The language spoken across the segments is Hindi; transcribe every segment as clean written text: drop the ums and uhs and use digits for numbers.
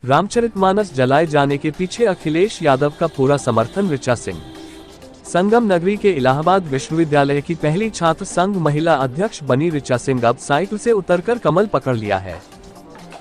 रामचरितमानस जलाए जाने के पीछे अखिलेश यादव का पूरा समर्थन। ऋचा सिंह। संगम नगरी के इलाहाबाद विश्वविद्यालय की पहली छात्र संघ महिला अध्यक्ष बनी ऋचा सिंह अब साइकिल से उतरकर कमल पकड़ लिया है।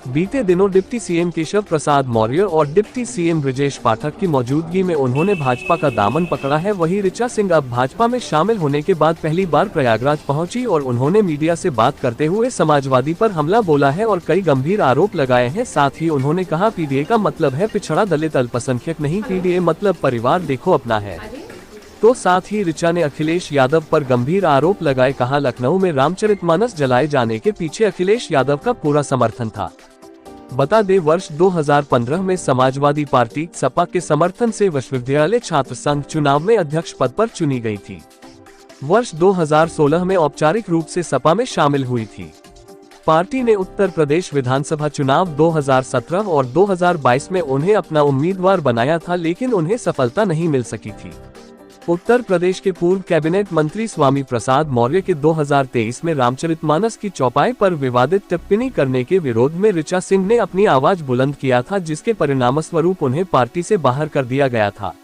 बीते दिनों डिप्टी सीएम केशव प्रसाद मौर्य और डिप्टी सीएम ब्रजेश पाठक की मौजूदगी में उन्होंने भाजपा का दामन पकड़ा है। वहीं ऋचा सिंह अब भाजपा में शामिल होने के बाद पहली बार प्रयागराज पहुंची और उन्होंने मीडिया से बात करते हुए समाजवादी पर हमला बोला है और कई गंभीर आरोप लगाए हैं। साथ ही उन्होंने कहा, पीडीए का मतलब है पिछड़ा दलित अल्पसंख्यक नहीं, पीडीए मतलब परिवार देखो अपना है। तो साथ ही ऋचा ने अखिलेश यादव पर गंभीर आरोप लगाए। कहा, लखनऊ में रामचरितमानस जलाए जाने के पीछे अखिलेश यादव का पूरा समर्थन था। बता दें, वर्ष 2015 में समाजवादी पार्टी सपा के समर्थन से विश्वविद्यालय छात्र संघ चुनाव में अध्यक्ष पद पर चुनी गई थी। वर्ष 2016 में औपचारिक रूप से सपा में शामिल हुई थी। पार्टी ने उत्तर प्रदेश विधानसभा चुनाव 2017 और 2022 में उन्हें अपना उम्मीदवार बनाया था, लेकिन उन्हें सफलता नहीं मिल सकी थी। उत्तर प्रदेश के पूर्व कैबिनेट मंत्री स्वामी प्रसाद मौर्य के 2023 में रामचरितमानस की चौपाई पर विवादित टिप्पणी करने के विरोध में ऋचा सिंह ने अपनी आवाज बुलंद किया था, जिसके परिणामस्वरूप उन्हें पार्टी से बाहर कर दिया गया था।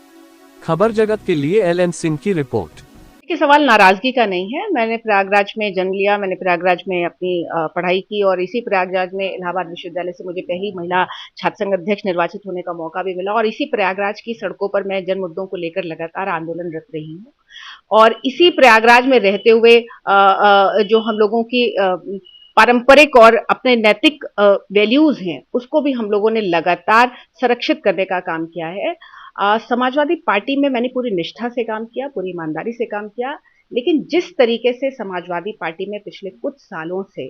खबर जगत के लिए एल.एन. सिंह की रिपोर्ट। ये सवाल नाराजगी का नहीं है। मैंने प्रयागराज में जन्म लिया, मैंने प्रयागराज में अपनी पढ़ाई की और इसी प्रयागराज में इलाहाबाद विश्वविद्यालय से मुझे पहली महिला छात्र संघ अध्यक्ष निर्वाचित होने का मौका भी मिला और इसी प्रयागराज की सड़कों पर मैं जन मुद्दों को लेकर लगातार आंदोलनरत रही हूँ। और इसी प्रयागराज में रहते हुए जो हम लोगों की पारंपरिक और अपने नैतिक वैल्यूज हैं, उसको भी हम लोगों ने लगातार संरक्षित करने का काम किया है। समाजवादी पार्टी में मैंने पूरी निष्ठा से काम किया, पूरी ईमानदारी से काम किया, लेकिन जिस तरीके से समाजवादी पार्टी में पिछले कुछ सालों से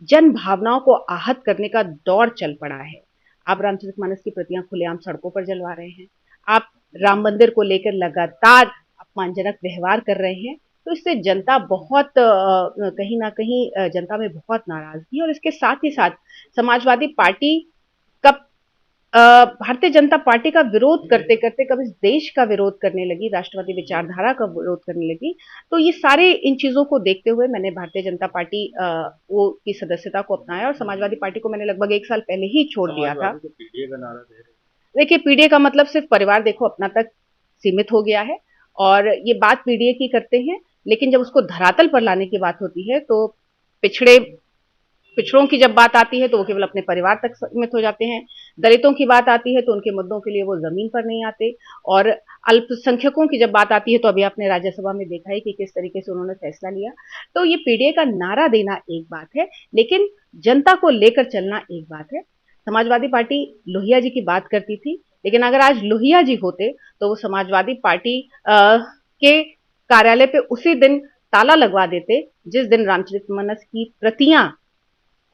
जन भावनाओं को आहत करने का दौर चल पड़ा है। आप रामचरितमानस की प्रतियां खुलेआम सड़कों पर जलवा रहे हैं, आप राम मंदिर को लेकर लगातार अपमानजनक व्यवहार कर रहे हैं, तो इससे जनता बहुत कहीं ना कहीं जनता में बहुत नाराजगी और इसके साथ ही साथ समाजवादी पार्टी कब भारतीय जनता पार्टी का विरोध करते करते कब इस देश का विरोध करने लगी, राष्ट्रवादी विचारधारा का विरोध करने लगी। तो ये सारे इन चीजों को देखते हुए मैंने भारतीय जनता पार्टी वो की सदस्यता को अपनाया और समाजवादी पार्टी को मैंने लगभग 1 साल पहले ही छोड़ दिया था। देखिए, पीडीए का मतलब सिर्फ परिवार देखो अपना तक सीमित हो गया है और ये बात पीडीए की करते हैं, लेकिन जब उसको धरातल पर लाने की बात होती है तो पिछड़ों की जब बात आती है तो वो केवल अपने परिवार तक सीमित हो जाते हैं। दलितों की बात आती है तो उनके मुद्दों के लिए वो जमीन पर नहीं आते और अल्पसंख्यकों की जब बात आती है तो अभी आपने राज्यसभा में देखा है कि किस तरीके से उन्होंने फैसला लिया। तो ये पीडीए का नारा देना एक बात है, लेकिन जनता को लेकर चलना एक बात है। समाजवादी पार्टी लोहिया जी की बात करती थी, लेकिन अगर आज लोहिया जी होते तो वो समाजवादी पार्टी के कार्यालय पे उसी दिन ताला लगवा देते जिस दिन रामचरितमानस की प्रतियां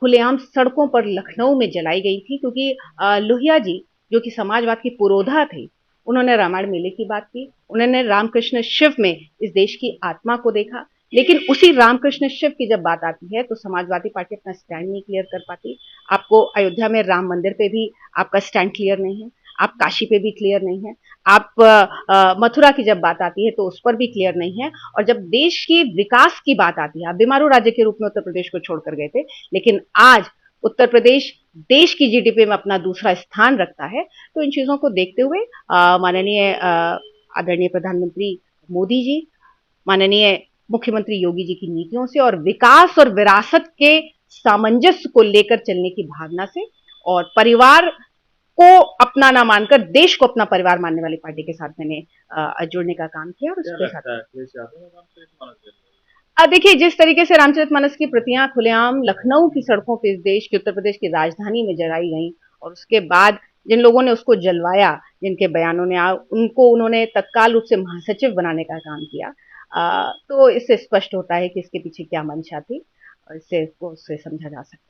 खुलेआम सड़कों पर लखनऊ में जलाई गई थी, क्योंकि लोहिया जी जो कि समाजवाद की पुरोधा थे, उन्होंने रामायण मेले की बात की, उन्होंने रामकृष्ण शिव में इस देश की आत्मा को देखा, लेकिन उसी रामकृष्ण शिव की जब बात आती है तो समाजवादी पार्टी अपना स्टैंड नहीं क्लियर कर पाती। आपको अयोध्या में राम मंदिर पे भी आपका स्टैंड क्लियर नहीं है, आप काशी पे भी क्लियर नहीं है, आप मथुरा की जब बात आती है तो उस पर भी क्लियर नहीं है और जब देश की विकास की बात आती है, आप बीमारू राज्य के रूप में उत्तर प्रदेश को छोड़कर गए थे, लेकिन आज उत्तर प्रदेश देश की जीडीपी में अपना दूसरा स्थान रखता है। तो इन चीजों को देखते हुए माननीय आदरणीय प्रधानमंत्री मोदी जी, माननीय मुख्यमंत्री योगी जी की नीतियों से और विकास और विरासत के सामंजस्य को लेकर चलने की भावना से और परिवार को अपना ना मानकर देश को अपना परिवार मानने वाली पार्टी के साथ मैंने जुड़ने का काम किया और उसके साथ देखिए, जिस तरीके से रामचरितमानस की प्रतियां खुलेआम लखनऊ की सड़कों पे इस देश की उत्तर प्रदेश की राजधानी में जलाई गई और उसके बाद जिन लोगों ने उसको जलवाया, जिनके बयानों ने उनको उन्होंने तत्काल रूप से महासचिव बनाने का काम किया, तो इससे स्पष्ट होता है कि इसके पीछे क्या मंशा थी और इससे समझा जा सकता है।